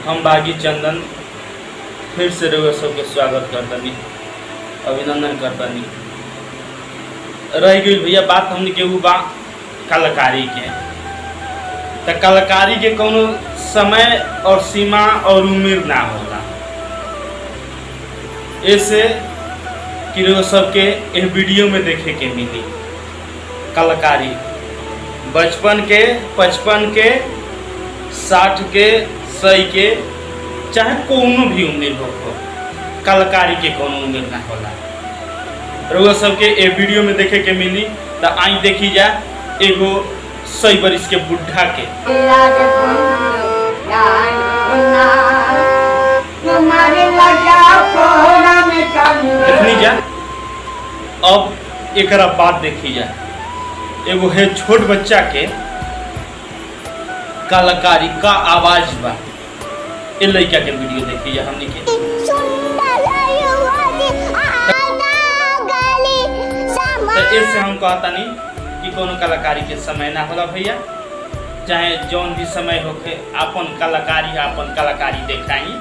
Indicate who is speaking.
Speaker 1: हम बागी चंदन फिर से रउआ सबके स्वागत करतनी, अभिनंदन करतनी। रह गई भैया बात हमने के उ बा कलाकारी के। तो कलाकारी के कोनो समय और सीमा और उम्र ना होला। ऐसे कि रउआ सबके इस वीडियो में देखे के मिली कलाकारी बचपन के, 55 के, 60 के, 100 के, चाहे कोनो भी उम्र हो, कलाकारी के कोनो उम्र ना होला। रउआ सबके ए वीडियो में देखे के मिली। तो आई देखी जा एगो 100 बरिस के बुढ़ा के। देखनी जा अब एकरा बात देखी जा एगो है छोट बच्चा के कलाकारी का आवाज बा। ए लड़का के वीडियो देखी जा हमनी के। तो इससे हम कहता नहीं कि कोनो कलाकारी के समय ना होला भैया, चाहे जौन भी समय होके अपन कलाकारी दिखाई।